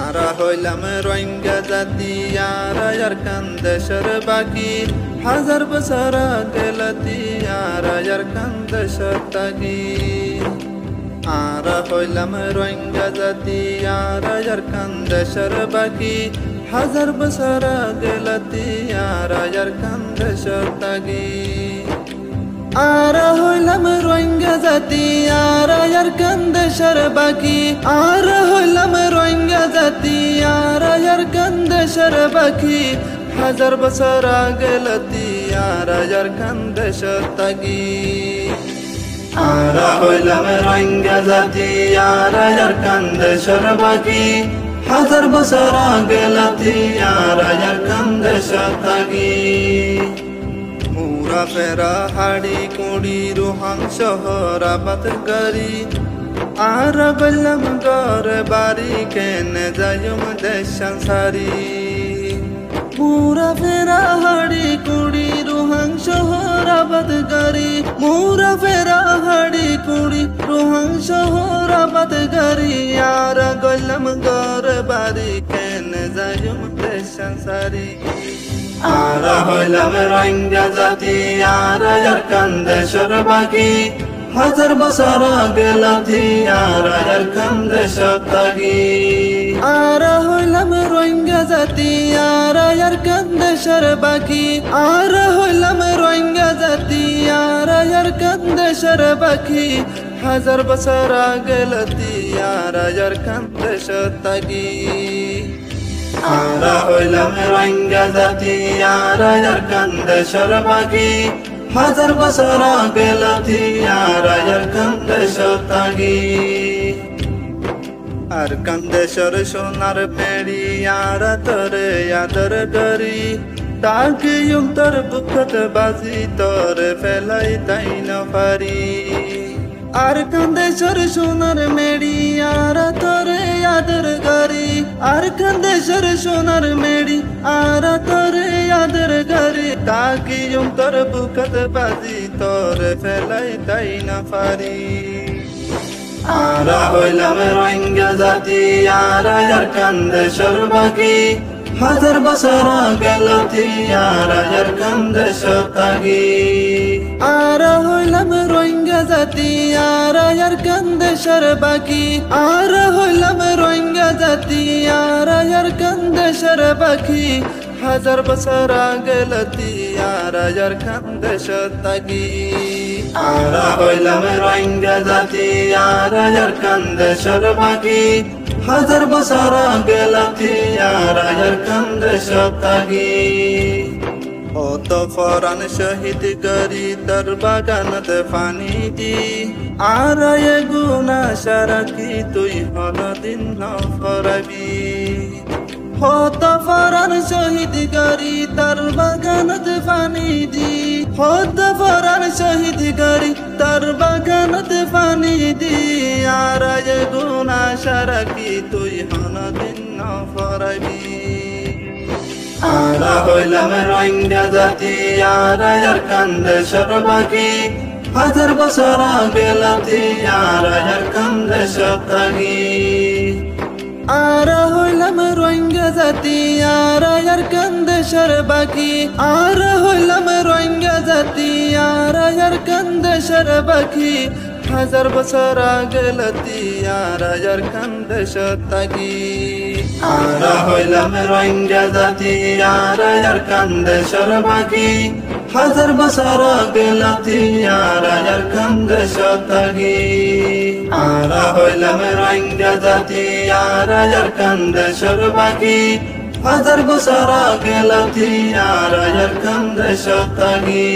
আরা হইলাম রোহিঙ্গা জাতি আরা ইয়ারকান দেশের বাকি হাজার বছর গেলতি আরা ইয়ারকান দেশের তাগি আরা হইলাম রোহিঙ্গা জাতি আরা ইয়ারকান দেশের বাকি হাজার বছর গেলতি আরা ইয়ারকান দেশের তাগি আরা হইলাম রোহিঙ্গা জাতি আরা ইয়ারকান দেশের বাকি আরা হইলাম রোহিঙ্গা জাতি আরা ইয়ারকান দেশের বাকি হাজার বছর গেলতি আরা ইয়ারকান দেশের তাগি আরা হইলাম রোহিঙ্গা জাতি আরা ইয়ারকান দেশের বাকি হাজার বছর গেলতি আরা ইয়ারকান দেশের তাগি মুরা ফেরা হাড়ি কুড়ি রুহাং শহর আবাদ করি আর গেলাম ঘরে বাড়ি কেনে যাইম দেশ সারি মুরা ফেরা হাড়ি কুড়ি রুহাং শহর আবাদ করি মুরা ফেরা হাড়ি কুড়ি রুহাং শহর আবাদ করি আর গেলাম ঘরে বাড়ি কেনে যাইম দেশ সারি আরা হইলাম রোহিঙ্গা জাতি আরা ইয়ারকান দেশের বাকি হাজার বছর গেলতি আরা ইয়ারকান দেশের তাগি আরা হইলাম রোহিঙ্গা জাতি আরা ইয়ারকান দেশের বাকি আরা হইলাম রোহিঙ্গা জাতি আরা ইয়ারকান দেশের বাকি হাজার বছর গেলতি আরা ইয়ারকান দেশের তাগি আরা হইলাম রোহিঙ্গা জাতি আরা ইয়ারকান দেশের বাকি হাজার বছর গেলতি আরা ইয়ারকান দেশের তাগি আর কান্দেশ্বর সোনার পেড়ি আরা তরে আদর করি তাকে তোর বুকত বাজি তোরে ফেলাই তাই না পারি আর কান্দেশ্বর সোনার মেড়ি আরা তরে আদর করি আর কান্দেশ্বর সোনার মেড়ি আরা তরে আদর করি তাকে তোর বুকত বাজি তোরে ফেলাই তাই না পারি আরা হইলাম রোহিঙ্গা জাতি আরা ইয়ারকান দেশের বাকি হাজার বছর গেলতি আরা ইয়ারকান দেশের তাগি আরা হইলাম রোহিঙ্গা জাতি আরা ইয়ারকান দেশের বাকি আরা হইলাম রোহিঙ্গা জাতি আরা ইয়ারকান দেশের বাকি হাজার বছর গেলতি আরা ইয়ারকান দেশের তাগি আরা হইলাম রোহিঙ্গা জাতি আরা ইয়ারকান দেশের বাকি হাজার বছর গেলতি আরা ইয়ারকান দেশের তাগি অত ফরান শহীদ করি তার বাগানত পানি দি আর এ গুনা সারা কি তুই হনদিন ফরাবি হত ফরান শহীদ করি তার বাগানত পানি দি হত ফরান শহীদ করি তার বাগানত পানি দি আর এ গুনা সারা কি তুই হনদিন ফরাবি আরা হইলাম রোহিঙ্গা জাতি আরা ইয়ারকান দেশের বাকি হাজার বছর গেলতি আরা ইয়ারকান দেশের তাগি আরা হইলাম রোহিঙ্গা জাতি আরা ইয়ারকান দেশের বাকি আরা হইলাম রোহিঙ্গা জাতি আরা ইয়ারকান দেশের বাকি হাজার বছর গেলতি আরা ইয়ারকান দেশের তাগি আরা হইলাম রোহিঙ্গা জাতি আরা ইয়ারকান দেশের বাকি হাজার বছর গেলতি আরা ইয়ারকান দেশের তাগি আরা হইলাম রোহিঙ্গা জাতি আরা ইয়ারকান দেশের বাকি হাজার বছর গেলতি আরা ইয়ারকান দেশের তাগি